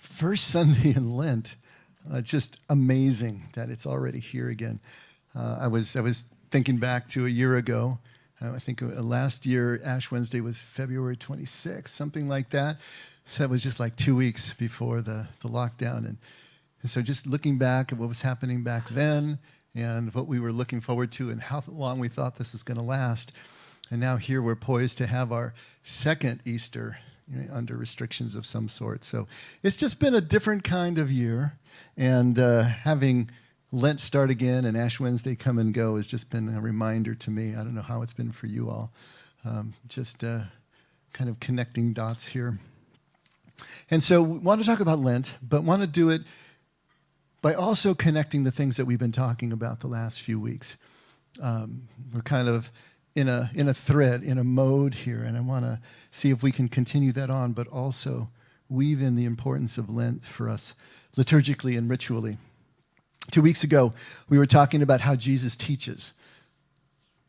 First Sunday in Lent. Just amazing that it's already here again. I was thinking back to a year ago. I think last year Ash Wednesday was February 26th, something like that. So that was just like 2 weeks before the lockdown. And so just looking back at what was happening back then and what we were looking forward to and how long we thought this was going to last. And now here we're poised to have our second Easter, under restrictions of some sort. So it's just been a different kind of year. And having Lent start again and Ash Wednesday come and go has just been a reminder to me. I don't know how it's been for you all. Just kind of connecting dots here. And so we want to talk about Lent, but want to do it by also connecting the things that we've been talking about the last few weeks. We're kind of in a thread, in a mode here, and I want to see if we can continue that on, but also weave in the importance of Lent for us liturgically and ritually. 2 weeks ago, we were talking about how Jesus teaches,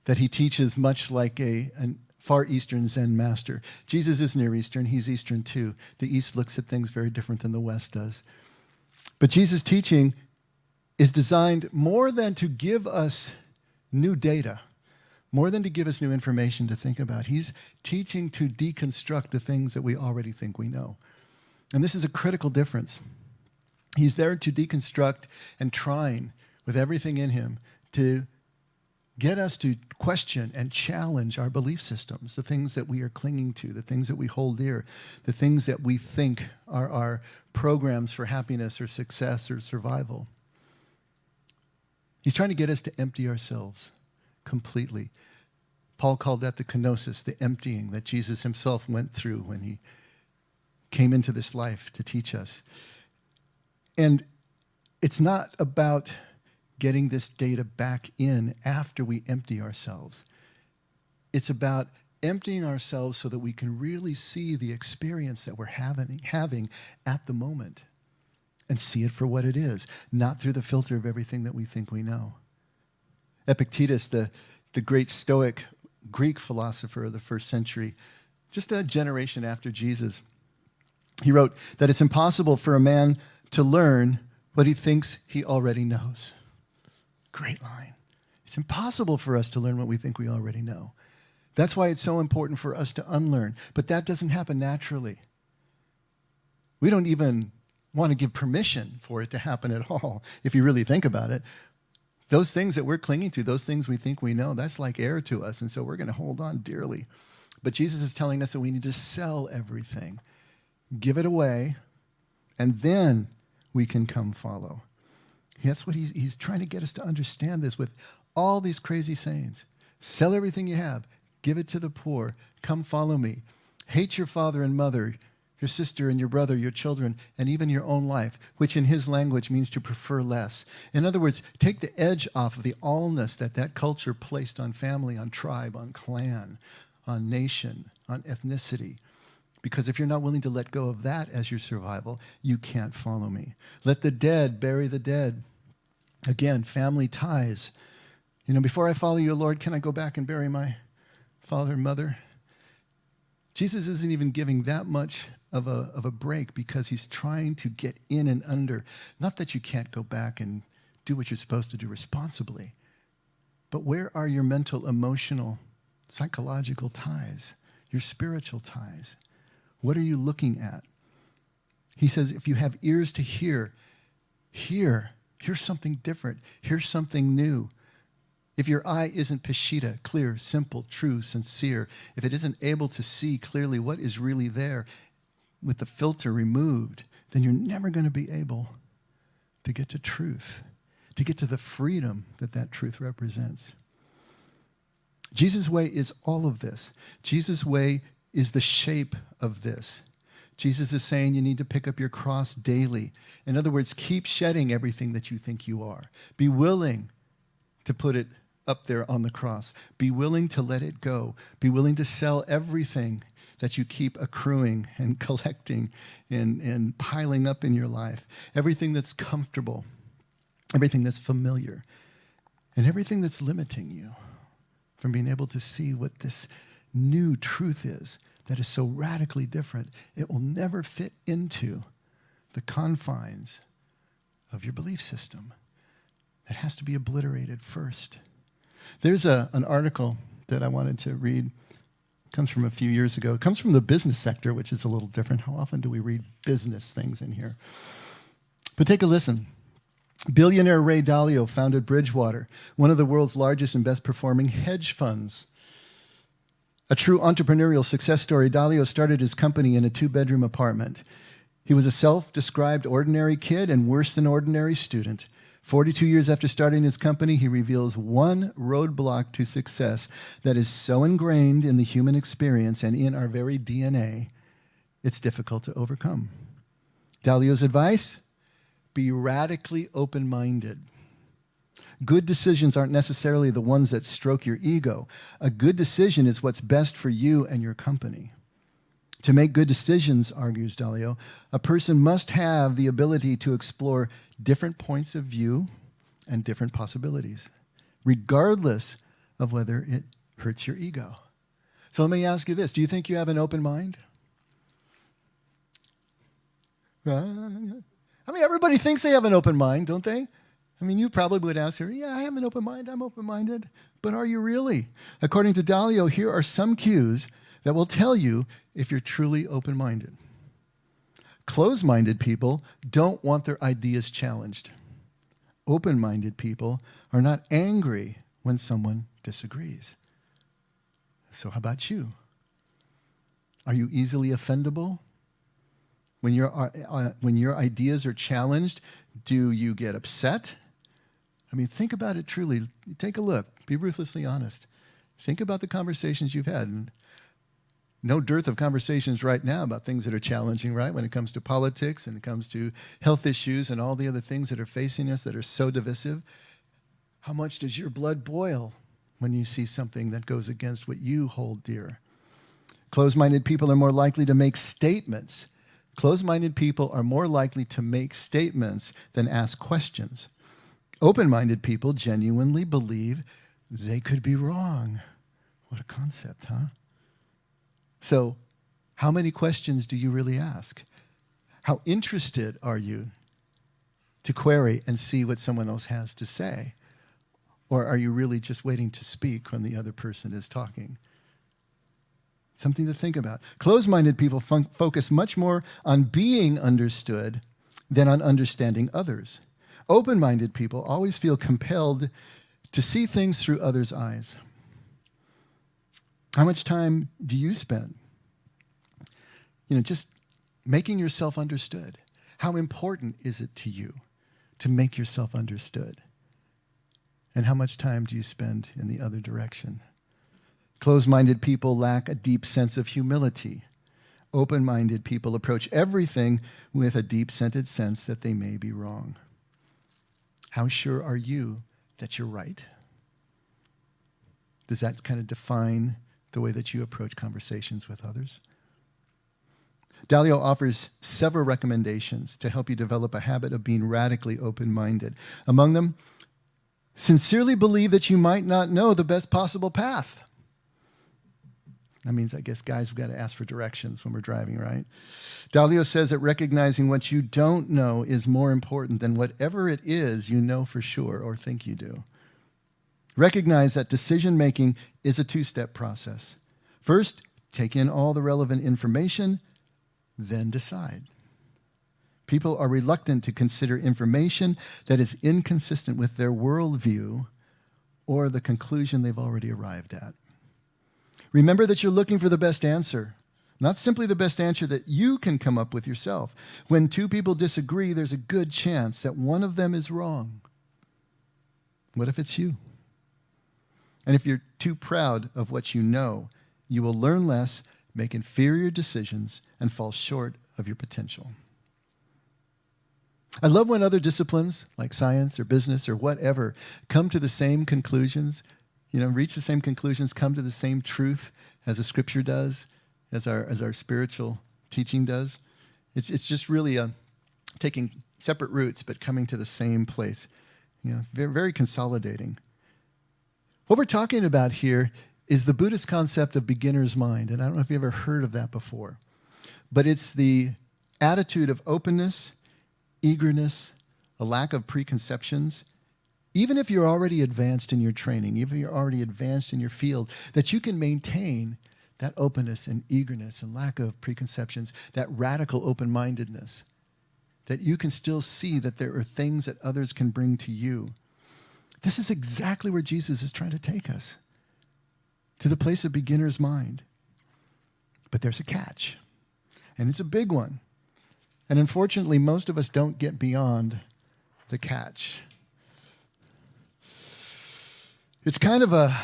that he teaches much like a Far Eastern Zen master. Jesus is Near Eastern, he's Eastern too. The East looks at things very different than the West does. But Jesus' teaching is designed more than to give us new data, more than to give us new information to think about. He's teaching to deconstruct the things that we already think we know. And this is a critical difference. He's there to deconstruct and trying with everything in him to get us to question and challenge our belief systems, the things that we are clinging to, the things that we hold dear, the things that we think are our programs for happiness or success or survival. He's trying to get us to empty ourselves completely. Paul called that the kenosis, the emptying that Jesus himself went through when he came into this life to teach us. And it's not about getting this data back in after we empty ourselves. It's about emptying ourselves so that we can really see the experience that we're having at the moment and see it for what it is, not through the filter of everything that we think we know. Epictetus, the great Stoic Greek philosopher of the first century, just a generation after Jesus, he wrote that it's impossible for a man to learn what he thinks he already knows. Great line. It's impossible for us to learn what we think we already know. That's why it's so important for us to unlearn. But that doesn't happen naturally. We don't even want to give permission for it to happen at all, if you really think about it. Those things that we're clinging to, those things we think we know, that's like air to us, and so we're going to hold on dearly. But Jesus is telling us that we need to sell everything, give it away, and then we can come follow. That's what he's trying to get us to understand this with all these crazy sayings. Sell everything you have, give it to the poor, come follow me. Hate your father and mother, your sister and your brother, your children, and even your own life, which in his language means to prefer less. In other words, take the edge off of the allness that culture placed on family, on tribe, on clan, on nation, on ethnicity. Because if you're not willing to let go of that as your survival, you can't follow me. Let the dead bury the dead. Again, family ties. Before I follow you, Lord, can I go back and bury my father and mother? Jesus isn't even giving that much of a break because he's trying to get in and under. Not that you can't go back and do what you're supposed to do responsibly, but where are your mental, emotional, psychological ties, your spiritual ties? What are you looking at? He says, if you have ears to hear, hear something different, hear something new. If your eye isn't Peshitta, clear, simple, true, sincere, if it isn't able to see clearly what is really there with the filter removed, then you're never going to be able to get to truth, to get to the freedom that truth represents. Jesus' way is all of this. Jesus' way is the shape of this. Jesus is saying you need to pick up your cross daily. In other words, keep shedding everything that you think you are. Be willing to put it up there on the cross. Be willing to let it go. Be willing to sell everything that you keep accruing and collecting and piling up in your life. Everything that's comfortable, everything that's familiar, and everything that's limiting you from being able to see what this new truth is that is so radically different. It will never fit into the confines of your belief system. That has to be obliterated first. There's an article that I wanted to read. It comes from a few years ago. It comes from the business sector, which is a little different. How often do we read business things in here? But take a listen. Billionaire Ray Dalio founded Bridgewater, one of the world's largest and best performing hedge funds. A true entrepreneurial success story, Dalio started his company in a 2-bedroom apartment. He was a self-described ordinary kid and worse than ordinary student. 42 years after starting his company, he reveals one roadblock to success that is so ingrained in the human experience and in our very DNA, it's difficult to overcome. Dalio's advice? Be radically open-minded. Good decisions aren't necessarily the ones that stroke your ego. A good decision is what's best for you and your company. To make good decisions, argues Dalio, a person must have the ability to explore different points of view and different possibilities, regardless of whether it hurts your ego. So let me ask you this. Do you think you have an open mind? I mean, everybody thinks they have an open mind, don't they? I mean, you probably would answer, yeah, I have an open mind, I'm open-minded. But are you really? According to Dalio, here are some cues that will tell you if you're truly open-minded. Closed-minded people don't want their ideas challenged. Open-minded people are not angry when someone disagrees. So how about you? Are you easily offendable? When your ideas are challenged, do you get upset? I mean, think about it truly. Take a look. Be ruthlessly honest. Think about the conversations you've had. And no dearth of conversations right now about things that are challenging, right? When it comes to politics and it comes to health issues and all the other things that are facing us that are so divisive. How much does your blood boil when you see something that goes against what you hold dear? Closed-minded people are more likely to make statements. Closed-minded people are more likely to make statements than ask questions. Open-minded people genuinely believe they could be wrong. What a concept, huh? So, how many questions do you really ask? How interested are you to query and see what someone else has to say? Or are you really just waiting to speak when the other person is talking? Something to think about. Closed-minded people focus much more on being understood than on understanding others. Open-minded people always feel compelled to see things through others' eyes. How much time do you spend, just making yourself understood? How important is it to you to make yourself understood? And how much time do you spend in the other direction? Closed-minded people lack a deep sense of humility. Open-minded people approach everything with a deep-seated sense that they may be wrong. How sure are you that you're right? Does that kind of define the way that you approach conversations with others? Dalio offers several recommendations to help you develop a habit of being radically open-minded. Among them, sincerely believe that you might not know the best possible path. That means, I guess, guys, we've got to ask for directions when we're driving, right? Dalio says that recognizing what you don't know is more important than whatever it is you know for sure or think you do. Recognize that decision-making is a two-step process. First, take in all the relevant information, then decide. People are reluctant to consider information that is inconsistent with their worldview or the conclusion they've already arrived at. Remember that you're looking for the best answer, not simply the best answer that you can come up with yourself. When two people disagree, there's a good chance that one of them is wrong. What if it's you? And if you're too proud of what you know, you will learn less, make inferior decisions, and fall short of your potential. I love when other disciplines, like science or business or whatever, come to the same conclusions, reach the same conclusions, come to the same truth as the Scripture does, as our spiritual teaching does. It's just really taking separate routes, but coming to the same place. Very, very consolidating. What we're talking about here is the Buddhist concept of beginner's mind. And I don't know if you've ever heard of that before. But it's the attitude of openness eagerness, a lack of preconceptions, even if you're already advanced in your training, even if you're already advanced in your field, that you can maintain that openness and eagerness and lack of preconceptions, that radical open-mindedness, that you can still see that there are things that others can bring to you. This is exactly where Jesus is trying to take us, to the place of beginner's mind. But there's a catch, and it's a big one. And unfortunately, most of us don't get beyond the catch. It's kind of a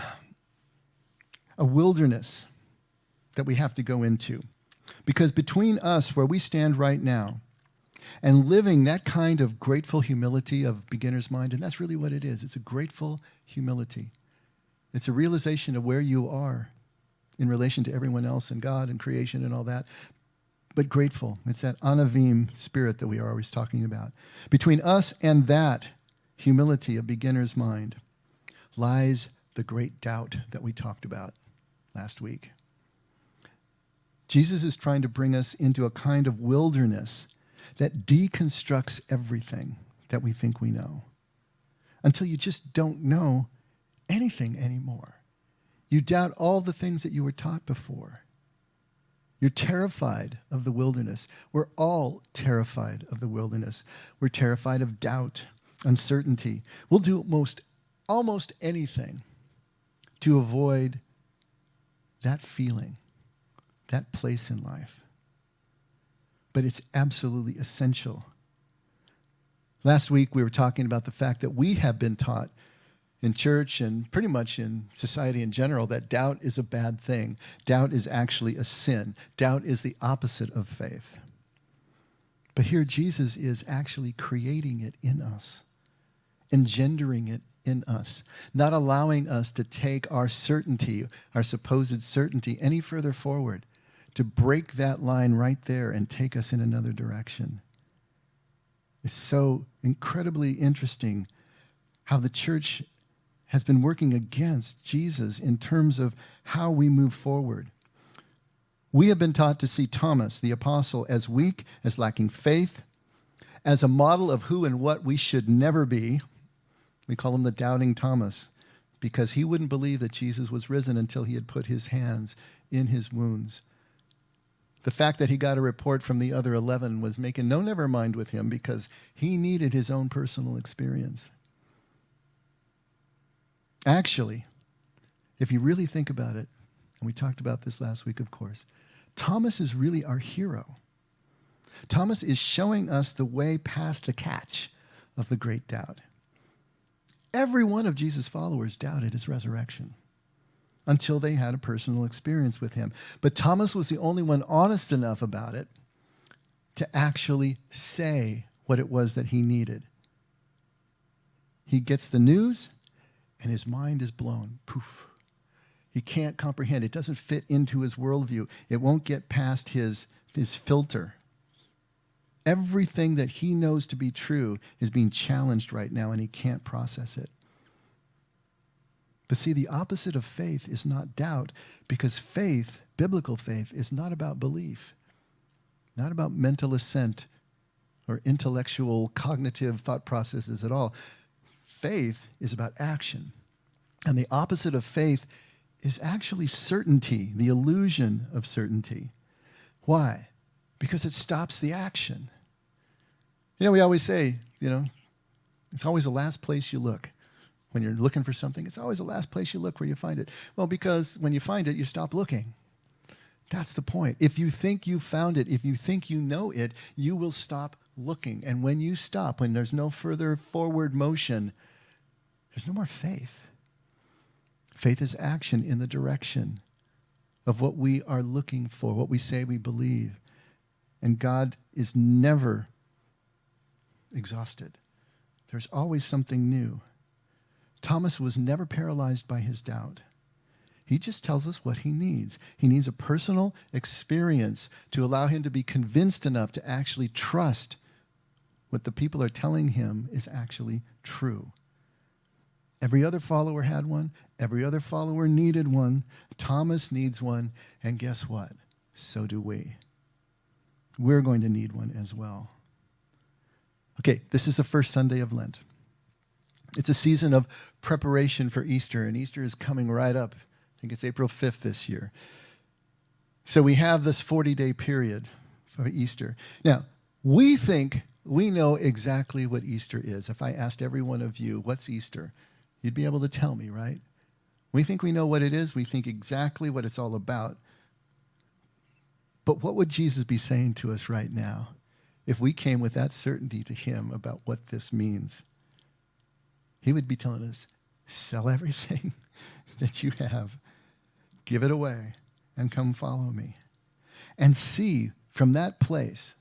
wilderness that we have to go into. Because between us, where we stand right now, and living that kind of grateful humility of beginner's mind, and that's really what it is. It's a grateful humility. It's a realization of where you are in relation to everyone else and God and creation and all that, but grateful. It's that anavim spirit that we are always talking about. Between us and that humility of beginner's mind lies the great doubt that we talked about last week. Jesus is trying to bring us into a kind of wilderness that deconstructs everything that we think we know until you just don't know anything anymore. You doubt all the things that you were taught before. You're terrified of the wilderness. We're all terrified of the wilderness. We're terrified of doubt, uncertainty. We'll do almost anything to avoid that feeling, that place in life. But it's absolutely essential. Last week we were talking about the fact that we have been taught in church and pretty much in society in general that doubt is a bad thing. Doubt is actually a sin. Doubt is the opposite of faith. But here Jesus is actually creating it in us, engendering it in us, not allowing us to take our certainty, our supposed certainty, any further forward, to break that line right there and take us in another direction. It's so incredibly interesting how the church has been working against Jesus in terms of how we move forward. We have been taught to see Thomas, the apostle, as weak, as lacking faith, as a model of who and what we should never be. We call him the doubting Thomas because he wouldn't believe that Jesus was risen until he had put his hands in his wounds. The fact that he got a report from the other 11 was making no never mind with him because he needed his own personal experience. Actually, if you really think about it, and we talked about this last week, of course, Thomas is really our hero. Thomas is showing us the way past the catch of the great doubt. Every one of Jesus' followers doubted his resurrection until they had a personal experience with him. But Thomas was the only one honest enough about it to actually say what it was that he needed. He gets the news, and his mind is blown. Poof. He can't comprehend. It doesn't fit into his worldview. It won't get past his filter. Everything that he knows to be true is being challenged right now, and he can't process it. But see, the opposite of faith is not doubt, because faith, biblical faith, is not about belief, not about mental assent or intellectual, cognitive thought processes at all. Faith is about action. And the opposite of faith is actually certainty, the illusion of certainty. Why? Because it stops the action. We always say, it's always the last place you look. When you're looking for something, it's always the last place you look where you find it. Well, because when you find it, you stop looking. That's the point. If you think you found it, if you think you know it, you will stop looking. And when you stop, when there's no further forward motion, there's no more faith. Faith is action in the direction of what we are looking for, what we say we believe. And God is never exhausted. There's always something new. Thomas was never paralyzed by his doubt. He just tells us what he needs. He needs a personal experience to allow him to be convinced enough to actually trust what the people are telling him is actually true. Every other follower had one. Every other follower needed one. Thomas needs one. And guess what? So do we. We're going to need one as well. Okay, this is the first Sunday of Lent. It's a season of preparation for Easter, and Easter is coming right up. I think it's April 5th this year. So we have this 40-day period for Easter. Now, we think we know exactly what Easter is. If I asked every one of you, what's Easter? You'd be able to tell me, right? We think we know what it is. We think exactly what it's all about. But what would Jesus be saying to us right now if we came with that certainty to him about what this means? He would be telling us, sell everything that you have, give it away, and come follow me. And see from that place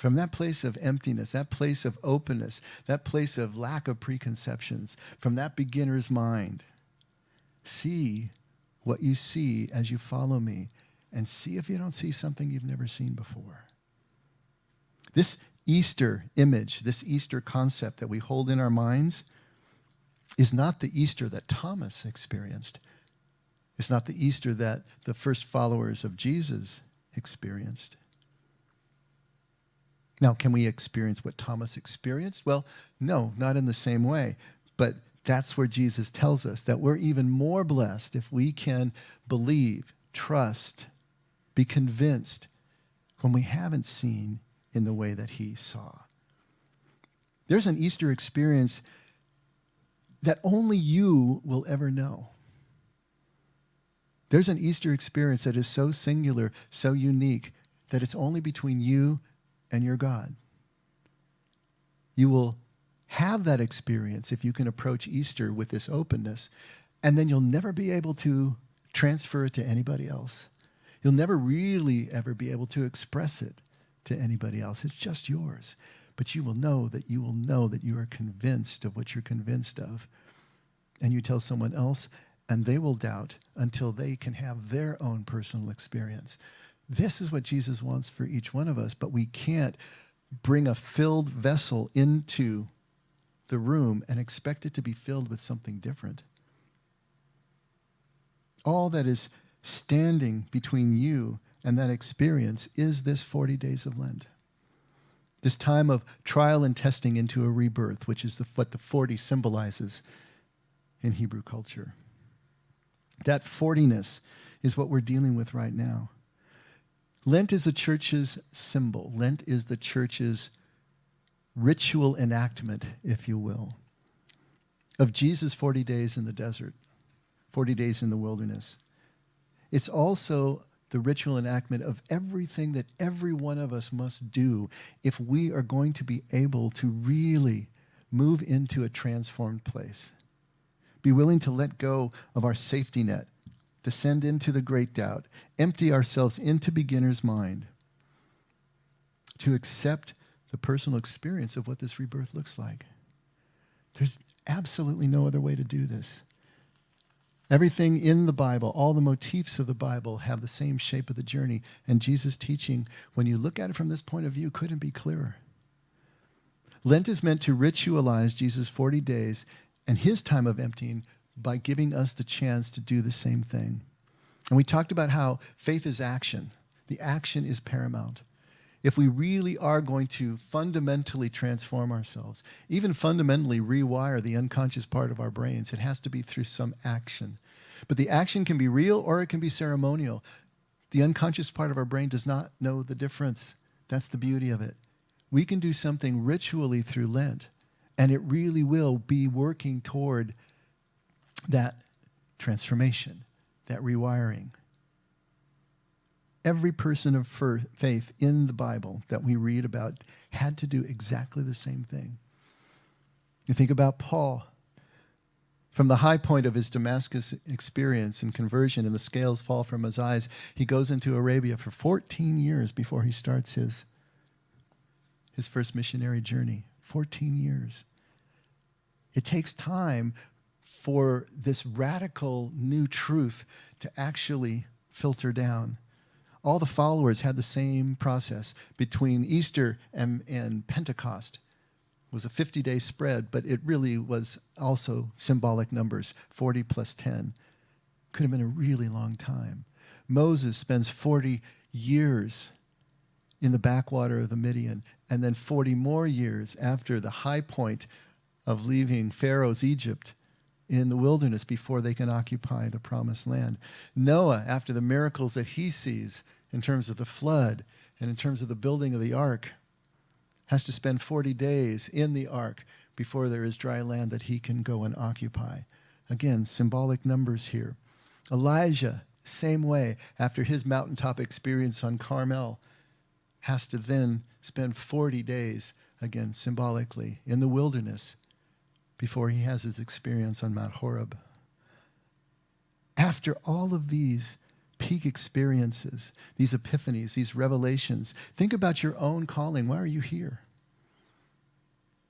of emptiness, that place of openness, that place of lack of preconceptions, from that beginner's mind, see what you see as you follow me, and see if you don't see something you've never seen before. This Easter image, this Easter concept that we hold in our minds is not the Easter that Thomas experienced. It's not the Easter that the first followers of Jesus experienced. Now, can we experience what Thomas experienced? Well, no, not in the same way. But that's where Jesus tells us that we're even more blessed if we can believe, trust, be convinced when we haven't seen in the way that he saw. There's an Easter experience that only you will ever know. There's an Easter experience that is so singular, so unique, that it's only between you and your God. You will have that experience if you can approach Easter with this openness, and then you'll never be able to transfer it to anybody else. You'll never really ever be able to express it to anybody else. It's just yours. But you will know that you are convinced of what you're convinced of. And you tell someone else, and they will doubt until they can have their own personal experience. This is what Jesus wants for each one of us, but we can't bring a filled vessel into the room and expect it to be filled with something different. All that is standing between you and that experience is this 40 days of Lent. This time of trial and testing into a rebirth, which is what the 40 symbolizes in Hebrew culture. That forty-ness is what we're dealing with right now. Lent is a church's symbol. Lent is the church's ritual enactment, if you will, of Jesus' 40 days in the desert, 40 days in the wilderness. It's also the ritual enactment of everything that every one of us must do if we are going to be able to really move into a transformed place. Be willing to let go of our safety net, descend into the great doubt, empty ourselves into beginner's mind, to accept the personal experience of what this rebirth looks like. There's absolutely no other way to do this. Everything in the Bible, all the motifs of the Bible have the same shape of the journey, and Jesus' teaching, when you look at it from this point of view, couldn't be clearer. Lent is meant to ritualize Jesus' 40 days and his time of emptying by giving us the chance to do the same thing. And we talked about how faith is action. The action is paramount. If we really are going to fundamentally transform ourselves, even fundamentally rewire the unconscious part of our brains, it has to be through some action. But the action can be real or it can be ceremonial. The unconscious part of our brain does not know the difference. That's the beauty of it. We can do something ritually through Lent, and it really will be working toward that transformation, that rewiring. Every person of faith in the Bible that we read about had to do exactly the same thing. You think about Paul. From the high point of his Damascus experience and conversion, and the scales fall from his eyes, he goes into Arabia for 14 years before he starts his first missionary journey. 14 years. It takes time for this radical new truth to actually filter down. All the followers had the same process. Between Easter and Pentecost was a 50-day spread, but it really was also symbolic numbers, 40 plus 10. Could have been a really long time. Moses spends 40 years in the backwater of the Midian, and then 40 more years after the high point of leaving Pharaoh's Egypt in the wilderness before they can occupy the promised land. Noah, after the miracles that he sees in terms of the flood and in terms of the building of the ark, has to spend 40 days in the ark before there is dry land that he can go and occupy. Again, symbolic numbers here. Elijah, same way, after his mountaintop experience on Carmel, has to then spend 40 days, again, symbolically, in the wilderness before he has his experience on Mount Horeb. After all of these peak experiences, these epiphanies, these revelations, think about your own calling. Why are you here?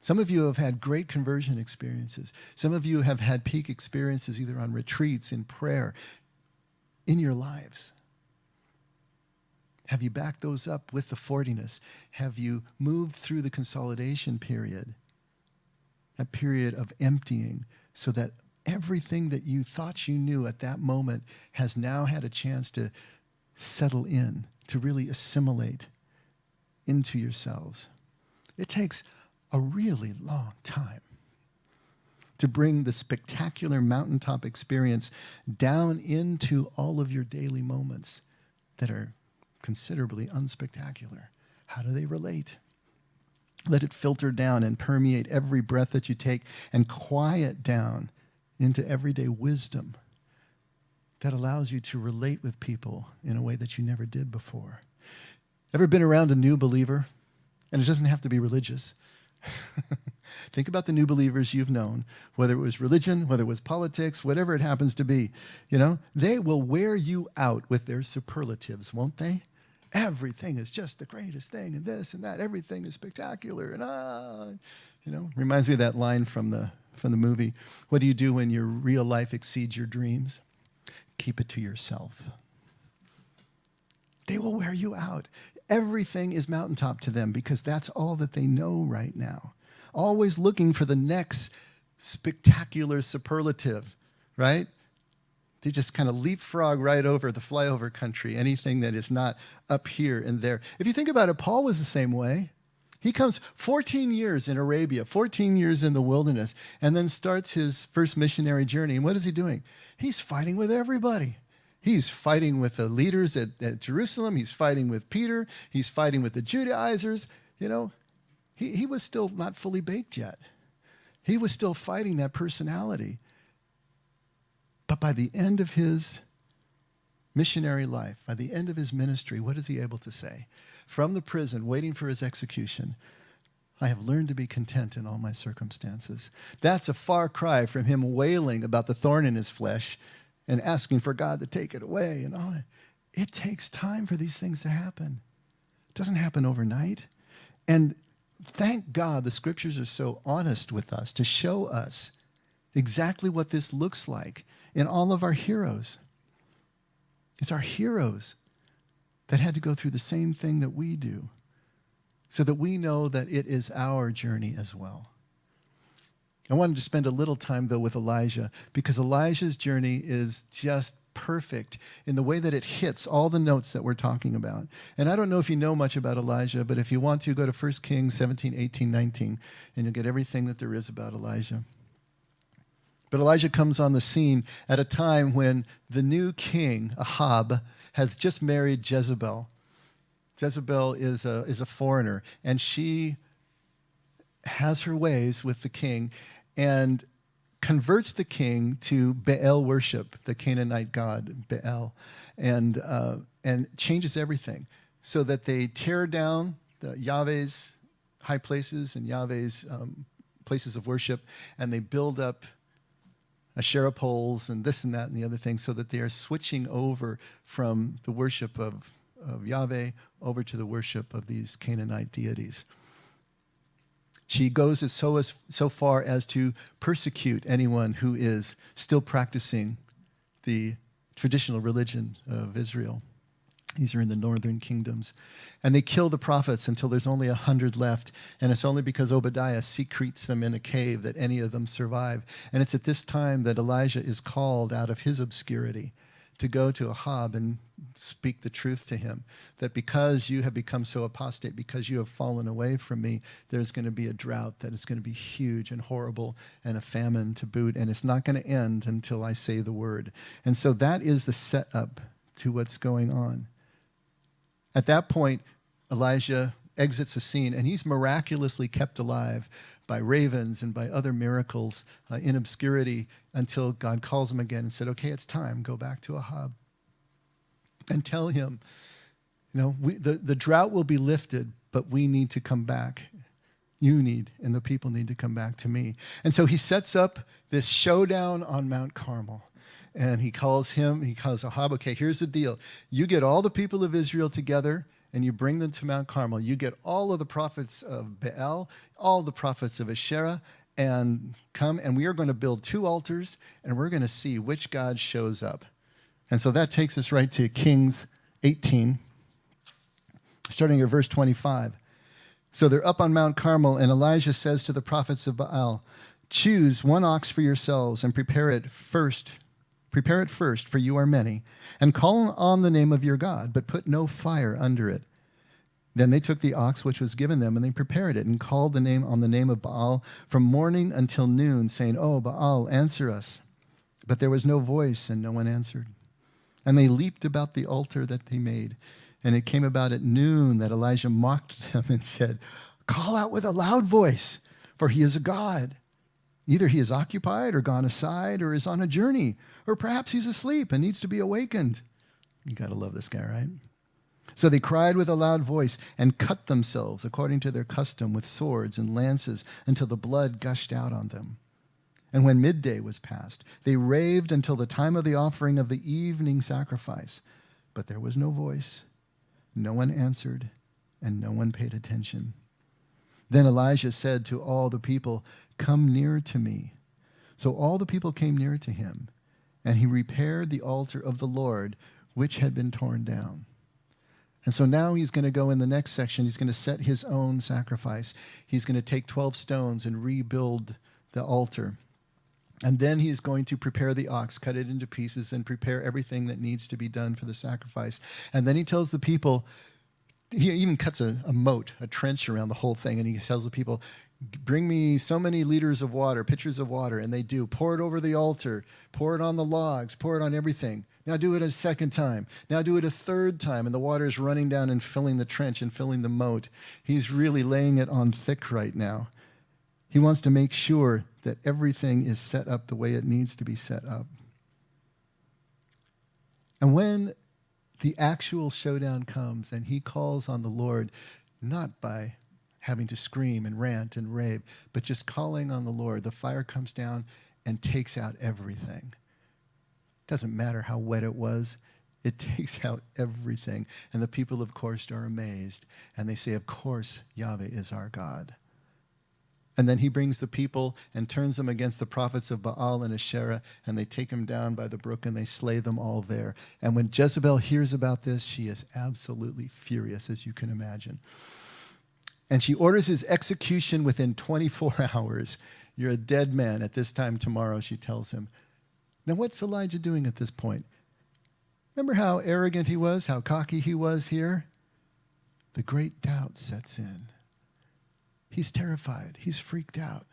Some of you have had great conversion experiences. Some of you have had peak experiences either on retreats, in prayer, in your lives. Have you backed those up with the forty-ness? Have you moved through the consolidation period, that period of emptying, so that everything that you thought you knew at that moment has now had a chance to settle in, to really assimilate into yourselves? It takes a really long time to bring the spectacular mountaintop experience down into all of your daily moments that are considerably unspectacular. How do they relate? Let it filter down and permeate every breath that you take and quiet down into everyday wisdom that allows you to relate with people in a way that you never did before. Ever been around a new believer? And it doesn't have to be religious. Think about the new believers you've known, whether it was religion, whether it was politics, whatever it happens to be. They will wear you out with their superlatives, won't they? Everything is just the greatest thing, and this and that. Everything is spectacular, and reminds me of that line from the movie. What do you do when your real life exceeds your dreams? Keep it to yourself. They will wear you out. Everything is mountaintop to them because that's all that they know right now. Always looking for the next spectacular superlative, right? They just kind of leapfrog right over the flyover country, anything that is not up here and there. If you think about it, Paul was the same way. He comes 14 years in Arabia, 14 years in the wilderness, and then starts his first missionary journey. And what is he doing? He's fighting with everybody. He's fighting with the leaders at Jerusalem. He's fighting with Peter. He's fighting with the Judaizers. He was still not fully baked yet. He was still fighting that personality. But by the end of his missionary life, by the end of his ministry, what is he able to say? From the prison, waiting for his execution, I have learned to be content in all my circumstances. That's a far cry from him wailing about the thorn in his flesh and asking for God to take it away and all that. It takes time for these things to happen. It doesn't happen overnight. And thank God the scriptures are so honest with us to show us exactly what this looks like in all of our heroes. It's our heroes that had to go through the same thing that we do so that we know that it is our journey as well. I wanted to spend a little time, though, with Elijah because Elijah's journey is just perfect in the way that it hits all the notes that we're talking about. And I don't know if you know much about Elijah, but if you want to, go to 1 Kings 17, 18, 19, and you'll get everything that there is about Elijah. But Elijah comes on the scene at a time when the new king, Ahab, has just married Jezebel. Jezebel is a foreigner, and she has her ways with the king and converts the king to Baal worship, the Canaanite god Baal, and changes everything so that they tear down Yahweh's high places and Yahweh's places of worship, and they build up Asherah poles and this and that and the other thing so that they are switching over from the worship of Yahweh over to the worship of these Canaanite deities. She goes so far as to persecute anyone who is still practicing the traditional religion of Israel. These are in the northern kingdoms. And they kill the prophets until there's only 100 left. And it's only because Obadiah secretes them in a cave that any of them survive. And it's at this time that Elijah is called out of his obscurity to go to Ahab and speak the truth to him, that because you have become so apostate, because you have fallen away from me, there's going to be a drought that is going to be huge and horrible, and a famine to boot, and it's not going to end until I say the word. And so that is the setup to what's going on. At that point, Elijah exits the scene, and he's miraculously kept alive by ravens and by other miracles in obscurity until God calls him again and said, okay, it's time. Go back to Ahab and tell him, the drought will be lifted, but we need to come back. You need, and the people need to come back to me. And so he sets up this showdown on Mount Carmel. And he calls Ahab, okay, here's the deal. You get all the people of Israel together, and you bring them to Mount Carmel. You get all of the prophets of Baal, all the prophets of Asherah, and come, and we are going to build 2 altars, and we're going to see which God shows up. And so that takes us right to Kings 18, starting at verse 25. So they're up on Mount Carmel, and Elijah says to the prophets of Baal, choose 1 ox for yourselves and prepare it first, for you are many, and call on the name of your God, but put no fire under it. Then they took the ox which was given them, and they prepared it, and called on the name of Baal from morning until noon, saying, oh, Baal, answer us. But there was no voice, and no one answered. And they leaped about the altar that they made. And it came about at noon that Elijah mocked them and said, call out with a loud voice, for he is a god. Either he is occupied or gone aside or is on a journey, or perhaps he's asleep and needs to be awakened. You got to love this guy, right? So they cried with a loud voice and cut themselves according to their custom with swords and lances until the blood gushed out on them. And when midday was past, they raved until the time of the offering of the evening sacrifice. But there was no voice, no one answered, and no one paid attention. Then Elijah said to all the people, come near to me. So all the people came near to him, and he repaired the altar of the Lord, which had been torn down. And so now he's going to go in the next section. He's going to set his own sacrifice. He's going to take 12 stones and rebuild the altar. And then he's going to prepare the ox, cut it into pieces, and prepare everything that needs to be done for the sacrifice. And then he tells the people, he even cuts a moat, a trench around the whole thing, and he tells the people, bring me so many liters of water, pitchers of water, and they do. Pour it over the altar, pour it on the logs, pour it on everything. Now do it a second time. Now do it a third time, and the water is running down and filling the trench and filling the moat. He's really laying it on thick right now. He wants to make sure that everything is set up the way it needs to be set up. And when the actual showdown comes and he calls on the Lord, not by having to scream and rant and rave, but just calling on the Lord, the fire comes down and takes out everything. Doesn't matter how wet it was, it takes out everything. And the people, of course, are amazed. And they say, of course, Yahweh is our God. And then he brings the people and turns them against the prophets of Baal and Asherah, and they take them down by the brook and they slay them all there. And when Jezebel hears about this, she is absolutely furious, as you can imagine. And she orders his execution within 24 hours. You're a dead man at this time tomorrow, she tells him. Now, what's Elijah doing at this point? Remember how arrogant he was, how cocky he was here? The great doubt sets in. He's terrified. He's freaked out.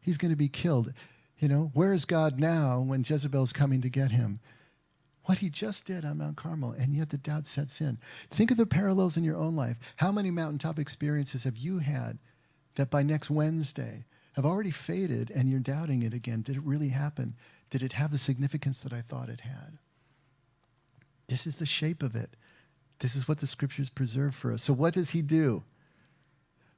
He's going to be killed. Where is God now when Jezebel's coming to get him? What he just did on Mount Carmel, and yet the doubt sets in. Think of the parallels in your own life. How many mountaintop experiences have you had that by next Wednesday have already faded and you're doubting it again? Did it really happen? Did it have the significance that I thought it had? This is the shape of it. This is what the scriptures preserve for us. So what does he do?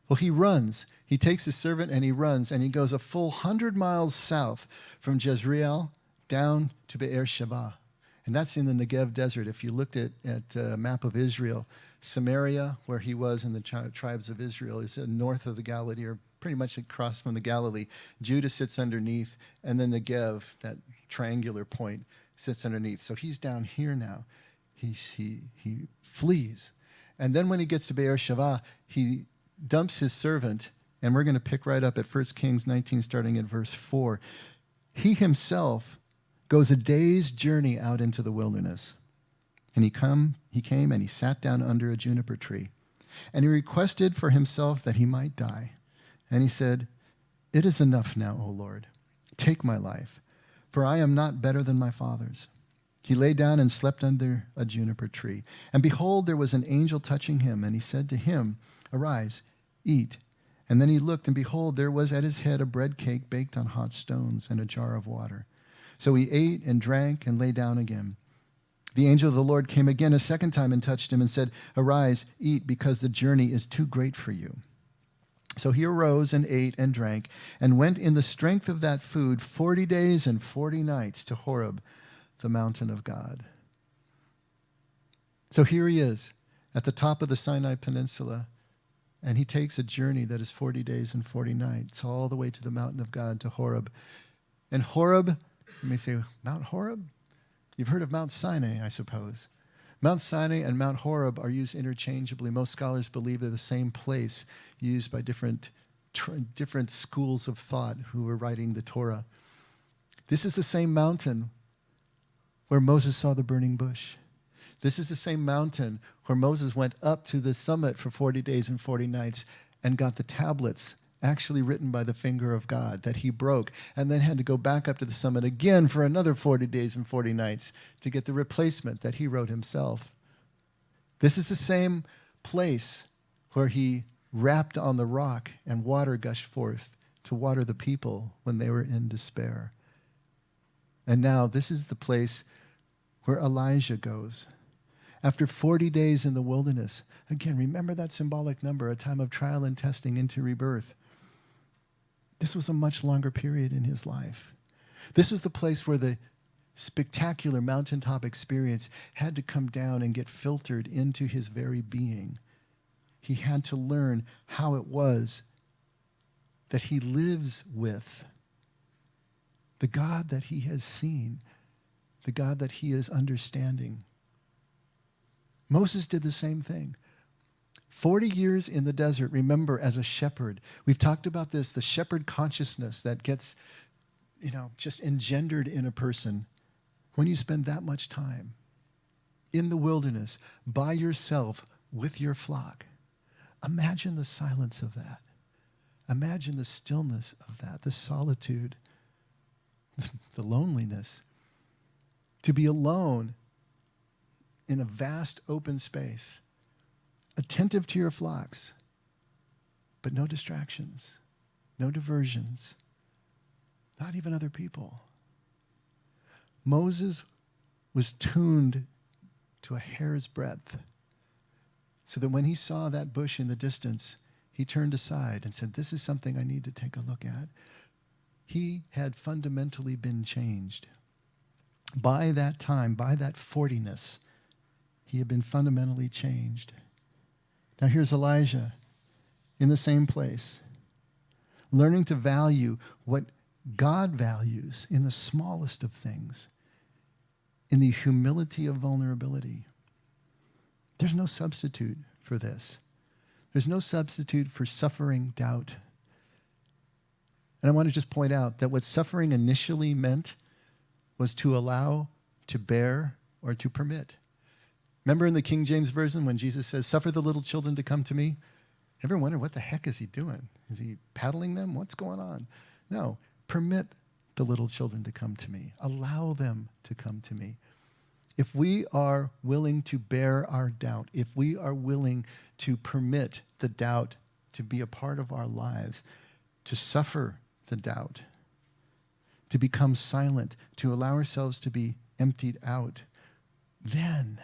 Well, he runs. He takes his servant and he runs, and he goes a full 100 miles south from Jezreel down to Beersheba. And that's in the Negev desert. If you looked at a map of Israel, Samaria, where he was in the tribes of Israel, is north of the Galilee, or pretty much across from the Galilee. Judah sits underneath, and then Negev, that triangular point, sits underneath. So he's down here now. He flees. And then when he gets to Beersheba, he dumps his servant, and we're going to pick right up at 1 Kings 19, starting at verse 4. He himself goes a day's journey out into the wilderness. And he came and he sat down under a juniper tree. And he requested for himself that he might die. And he said, "It is enough now, O Lord. Take my life, for I am not better than my fathers." He lay down and slept under a juniper tree. And behold, there was an angel touching him, and he said to him, "Arise, eat." And then he looked, and behold, there was at his head a bread cake baked on hot stones and a jar of water. So he ate and drank and lay down again. The angel of the Lord came again a second time and touched him and said, "Arise, eat, because the journey is too great for you." So he arose and ate and drank and went in the strength of that food 40 days and 40 nights to Horeb, the mountain of God. So here he is at the top of the Sinai Peninsula, and he takes a journey that is 40 days and 40 nights all the way to the mountain of God, to Horeb. And Horeb, you may say, Mount Horeb? You've heard of Mount Sinai, I suppose. Mount Sinai and Mount Horeb are used interchangeably. Most scholars believe they're the same place, used by different schools of thought who were writing the Torah. This is the same mountain where Moses saw the burning bush. This is the same mountain where Moses went up to the summit for 40 days and 40 nights and got the tablets actually written by the finger of God that he broke, and then had to go back up to the summit again for another 40 days and 40 nights to get the replacement that he wrote himself. This is the same place where he rapped on the rock and water gushed forth to water the people when they were in despair. And now this is the place where Elijah goes. After 40 days in the wilderness, again, remember that symbolic number, a time of trial and testing into rebirth. This was a much longer period in his life. This is the place where the spectacular mountaintop experience had to come down and get filtered into his very being. He had to learn how it was that he lives with the God that he has seen, the God that he is understanding. Moses did the same thing. 40 years in the desert, remember, as a shepherd. We've talked about this, the shepherd consciousness that gets, just engendered in a person when you spend that much time in the wilderness by yourself with your flock. Imagine the silence of that. Imagine the stillness of that, the solitude, the loneliness. To be alone in a vast open space, attentive to your flocks, but no distractions, no diversions, not even other people. Moses was tuned to a hair's breadth, so that when he saw that bush in the distance, he turned aside and said, "This is something I need to take a look at." He had fundamentally been changed. By that time, by that 40-ness, he had been fundamentally changed. Now here's Elijah in the same place, learning to value what God values in the smallest of things, in the humility of vulnerability. There's no substitute for this. There's no substitute for suffering doubt. And I want to just point out that what suffering initially meant was to allow, to bear, or to permit. Remember in the King James Version when Jesus says, "Suffer the little children to come to me"? Ever wonder what the heck is he doing? Is he paddling them? What's going on? No, permit the little children to come to me. Allow them to come to me. If we are willing to bear our doubt, if we are willing to permit the doubt to be a part of our lives, to suffer the doubt, to become silent, to allow ourselves to be emptied out, then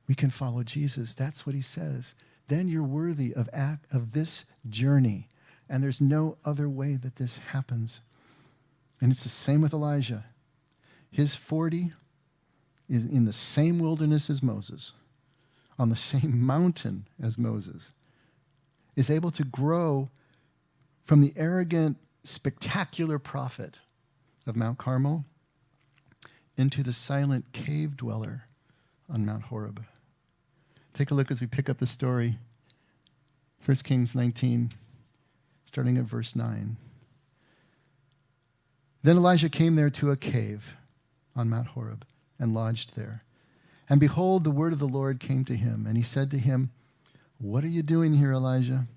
we can follow Jesus. That's what he says. Then you're worthy of this journey. And there's no other way that this happens. And it's the same with Elijah. His 40 is in the same wilderness as Moses, on the same mountain as Moses, is able to grow from the arrogant, spectacular prophet of Mount Carmel into the silent cave dweller on Mount Horeb. Take a look as we pick up the story. 1 Kings 19, starting at verse 9. Then Elijah came there to a cave, on Mount Horeb and lodged there. And behold, the word of the Lord came to him, and he said to him, "What are you doing here, Elijah?"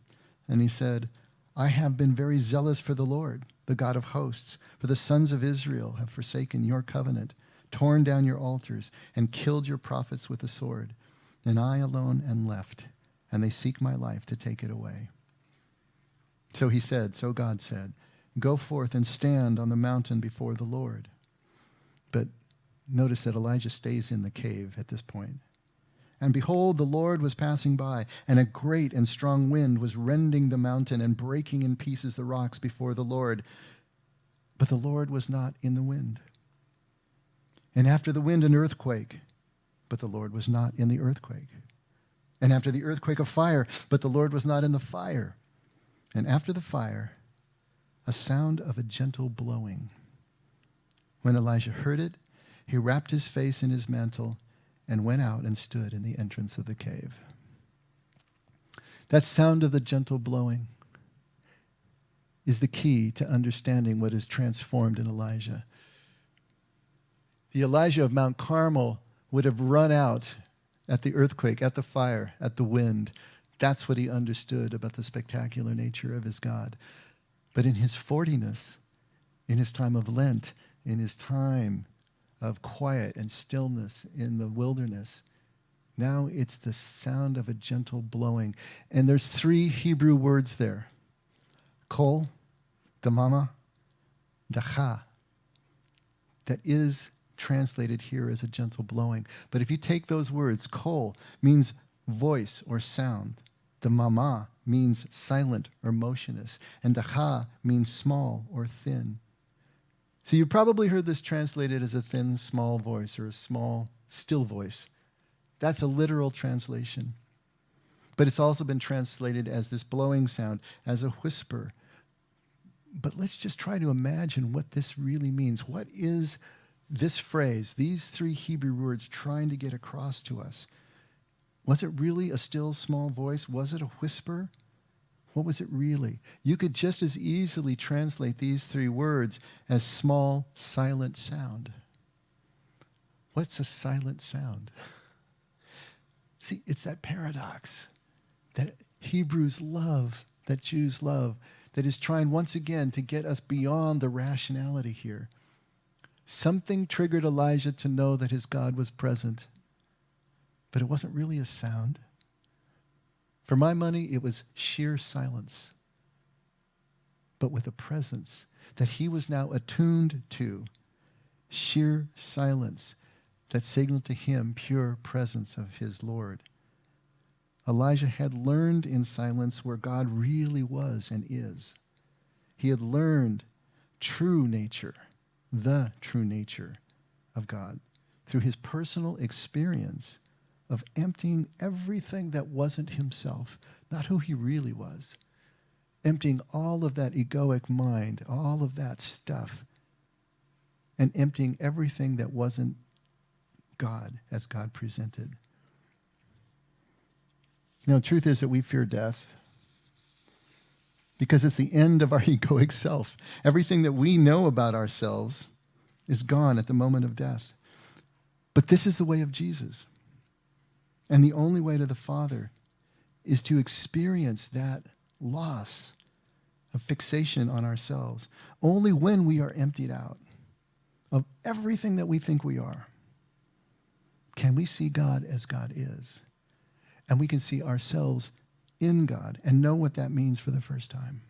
And he said, "I have been very zealous for the Lord, the God of hosts, for the sons of Israel have forsaken your covenant, torn down your altars, and killed your prophets with the sword. And I alone am left, and they seek my life to take it away." So he said, so God said, "Go forth and stand on the mountain before the Lord." But notice that Elijah stays in the cave at this point. And behold, the Lord was passing by, and a great and strong wind was rending the mountain and breaking in pieces the rocks before the Lord. But the Lord was not in the wind. And after the wind, an earthquake, but the Lord was not in the earthquake. And after the earthquake, a fire, but the Lord was not in the fire. And after the fire, a sound of a gentle blowing. When Elijah heard it, he wrapped his face in his mantle and went out and stood in the entrance of the cave. That sound of the gentle blowing is the key to understanding what is transformed in Elijah. The Elijah of Mount Carmel would have run out at the earthquake, at the fire, at the wind. That's what he understood about the spectacular nature of his God. But in his 40-ness, in his time of Lent, in his time of quiet and stillness in the wilderness, now it's the sound of a gentle blowing. And there's 3 Hebrew words there: kol, damama, dacha. That is translated here as a gentle blowing. But if you take those words, kol means voice or sound. Damama means silent or motionless. And dacha means small or thin. So you probably heard this translated as a thin, small voice or a small, still voice. That's a literal translation. But it's also been translated as this blowing sound, as a whisper. But let's just try to imagine what this really means. What is this phrase, these 3 Hebrew words trying to get across to us? Was it really a still, small voice? Was it a whisper? What was it really? You could just as easily translate these 3 words as small, silent sound. What's a silent sound? See, it's that paradox that Hebrews love, that Jews love, that is trying once again to get us beyond the rationality here. Something triggered Elijah to know that his God was present, but it wasn't really a sound. For my money, it was sheer silence, but with a presence that he was now attuned to, sheer silence that signaled to him pure presence of his Lord. Elijah had learned in silence where God really was and is. He had learned true nature, the true nature of God, through his personal experience of emptying everything that wasn't himself, not who he really was, emptying all of that egoic mind, all of that stuff, and emptying everything that wasn't God as God presented. You know, the truth is that we fear death because it's the end of our egoic self. Everything that we know about ourselves is gone at the moment of death. But this is the way of Jesus. And the only way to the Father is to experience that loss of fixation on ourselves. Only when we are emptied out of everything that we think we are can we see God as God is. And we can see ourselves in God and know what that means for the first time.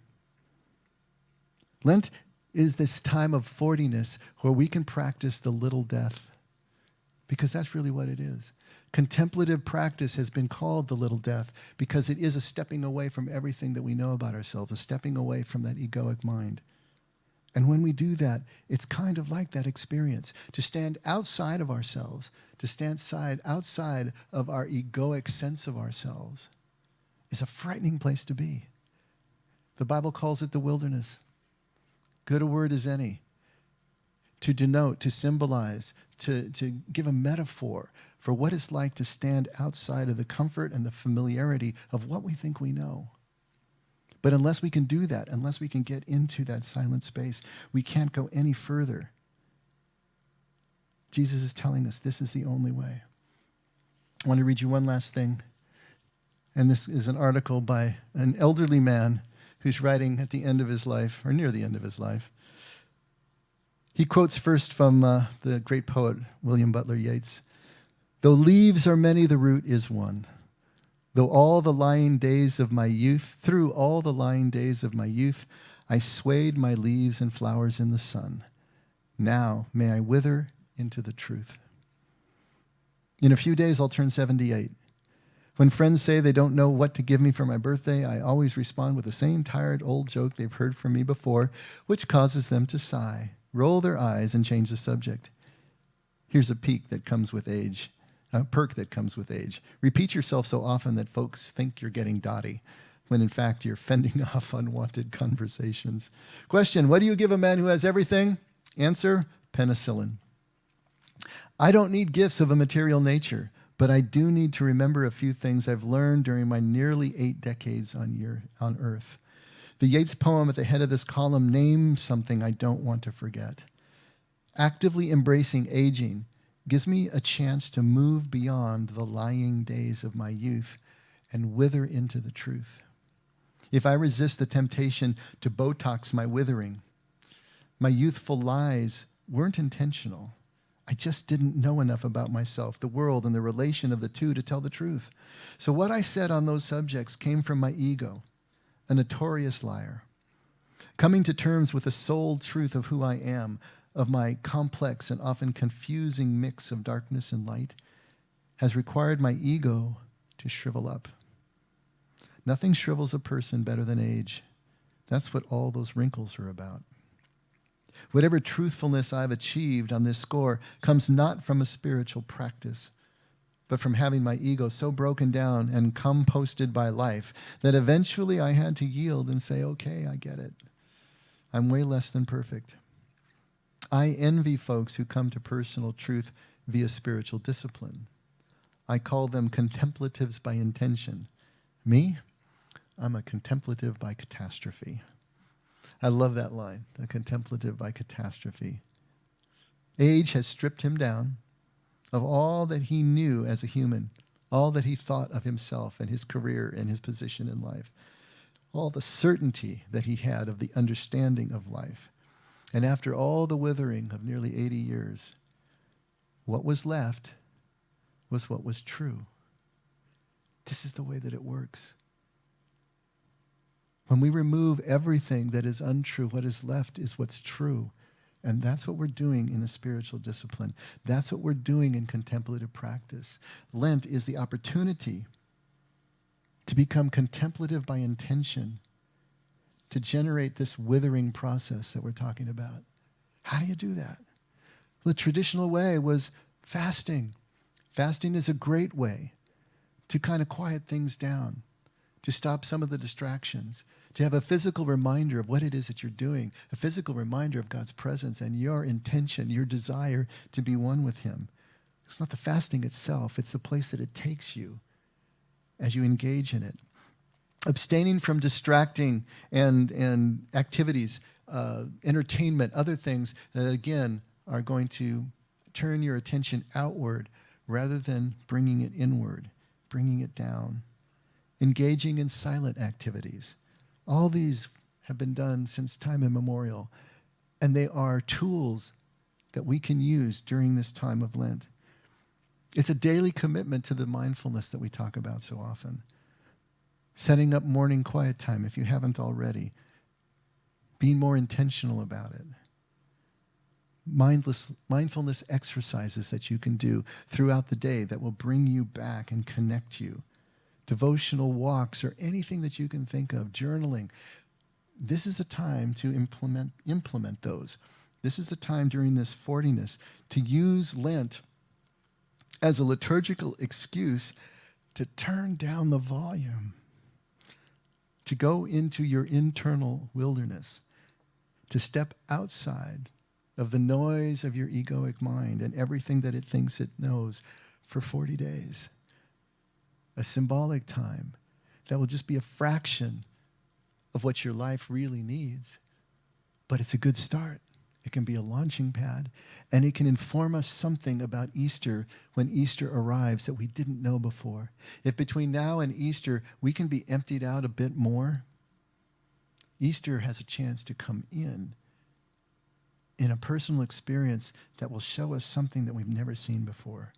Lent is this time of 40-ness where we can practice the little death, because that's really what it is. Contemplative practice has been called the little death because it is a stepping away from everything that we know about ourselves, a stepping away from that egoic mind. And when we do that, it's kind of like that experience, to stand outside of ourselves, to stand outside of our egoic sense of ourselves is a frightening place to be. The Bible calls it the wilderness. Good a word as any. To denote, to symbolize, to give a metaphor for what it's like to stand outside of the comfort and the familiarity of what we think we know. But unless we can do that, unless we can get into that silent space, we can't go any further. Jesus is telling us this is the only way. I want to read you one last thing. And this is an article by an elderly man who's writing at the end of his life, or near the end of his life. He quotes first from the great poet William Butler Yeats. Though leaves are many, the root is one. Through all the lying days of my youth, I swayed my leaves and flowers in the sun. Now may I wither into the truth. In a few days, I'll turn 78. When friends say they don't know what to give me for my birthday, I always respond with the same tired old joke they've heard from me before, which causes them to sigh, roll their eyes, and change the subject. Here's a perk that comes with age. Repeat yourself so often that folks think you're getting dotty, when in fact you're fending off unwanted conversations. Question, what do you give a man who has everything? Answer, penicillin. I don't need gifts of a material nature, but I do need to remember a few things I've learned during my nearly 8 decades on Earth. The Yeats poem at the head of this column names something I don't want to forget. Actively embracing aging gives me a chance to move beyond the lying days of my youth and wither into the truth. If I resist the temptation to Botox my withering, my youthful lies weren't intentional. I just didn't know enough about myself, the world, and the relation of the two to tell the truth. So what I said on those subjects came from my ego, a notorious liar. Coming to terms with the sole truth of who I am, of my complex and often confusing mix of darkness and light, has required my ego to shrivel up. Nothing shrivels a person better than age. That's what all those wrinkles are about. Whatever truthfulness I've achieved on this score comes not from a spiritual practice, but from having my ego so broken down and composted by life that eventually I had to yield and say, okay, I get it. I'm way less than perfect. I envy folks who come to personal truth via spiritual discipline. I call them contemplatives by intention. Me? I'm a contemplative by catastrophe. I love that line, a contemplative by catastrophe. Age has stripped him down of all that he knew as a human, all that he thought of himself and his career and his position in life, all the certainty that he had of the understanding of life. And after all the withering of nearly 80 years, what was left was what was true. This is the way that it works. When we remove everything that is untrue, what is left is what's true. And that's what we're doing in a spiritual discipline. That's what we're doing in contemplative practice. Lent is the opportunity to become contemplative by intention, to generate this withering process that we're talking about. How do you do that? The traditional way was fasting. Fasting is a great way to kind of quiet things down, to stop some of the distractions, to have a physical reminder of what it is that you're doing, a physical reminder of God's presence and your intention, your desire to be one with him. It's not the fasting itself, it's the place that it takes you as you engage in it. Abstaining from distracting and activities, entertainment, other things that, again, are going to turn your attention outward rather than bringing it inward, bringing it down. Engaging in silent activities. All these have been done since time immemorial, and they are tools that we can use during this time of Lent. It's a daily commitment to the mindfulness that we talk about so often. Setting up morning quiet time if you haven't already. Being more intentional about it. Mindfulness exercises that you can do throughout the day that will bring you back and connect you. Devotional walks or anything that you can think of, journaling. This is the time to implement those. This is the time during this forty-ness to use Lent as a liturgical excuse to turn down the volume, to go into your internal wilderness, to step outside of the noise of your egoic mind and everything that it thinks it knows for 40 days. A symbolic time that will just be a fraction of what your life really needs. But it's a good start. It can be a launching pad, and it can inform us something about Easter when Easter arrives that we didn't know before. If between now and Easter we can be emptied out a bit more, Easter has a chance to come in a personal experience that will show us something that we've never seen before.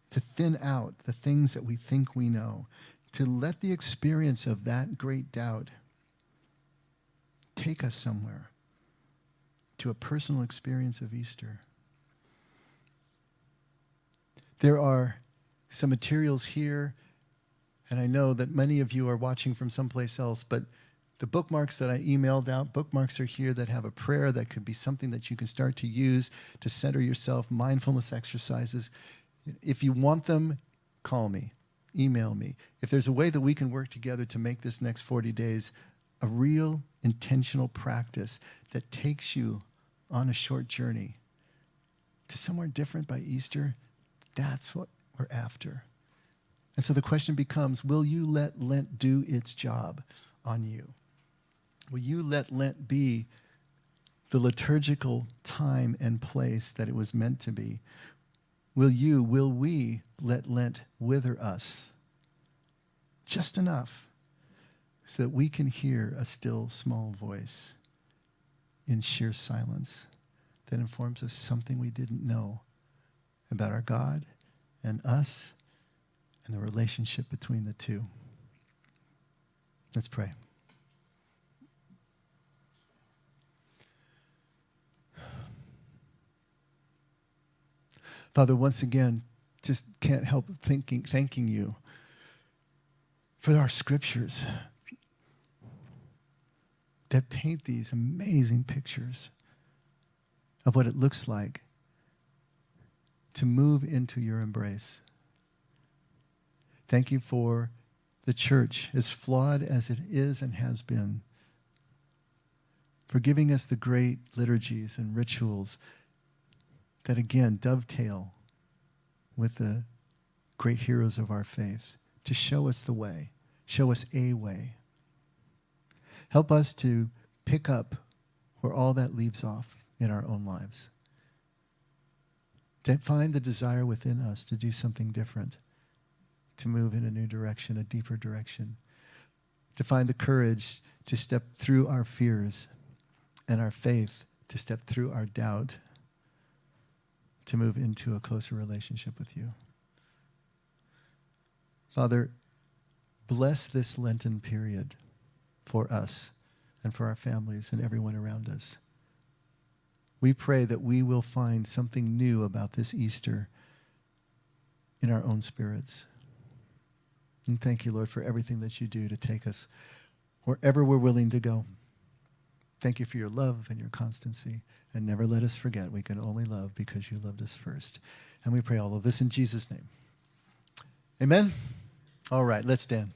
To thin out the things that we think we know, to let the experience of that great doubt take us somewhere, to a personal experience of Easter. There are some materials here, and I know that many of you are watching from someplace else, but the bookmarks that I emailed out, bookmarks are here that have a prayer that could be something that you can start to use to center yourself, mindfulness exercises. If you want them, call me, email me. If there's a way that we can work together to make this next 40 days a real intentional practice that takes you on a short journey to somewhere different by Easter, that's what we're after. And so the question becomes, will you let Lent do its job on you? Will you let Lent be the liturgical time and place that it was meant to be? Will we let Lent wither us just enough so that we can hear a still small voice in sheer silence that informs us something we didn't know about our God and us and the relationship between the two? Let's pray. Father, once again, just can't help thanking you for our scriptures that paint these amazing pictures of what it looks like to move into your embrace. Thank you for the church, as flawed as it is and has been, for giving us the great liturgies and rituals that, again, dovetail with the great heroes of our faith to show us the way, show us a way. Help us to pick up where all that leaves off in our own lives. To find the desire within us to do something different, to move in a new direction, a deeper direction. To find the courage to step through our fears and our faith, to step through our doubt, to move into a closer relationship with you. Father, bless this Lenten period for us and for our families and everyone around us. We pray that we will find something new about this Easter in our own spirits. And thank you, Lord, for everything that you do to take us wherever we're willing to go. Thank you for your love and your constancy. And never let us forget we can only love because you loved us first. And we pray all of this in Jesus' name. Amen? All right, let's stand.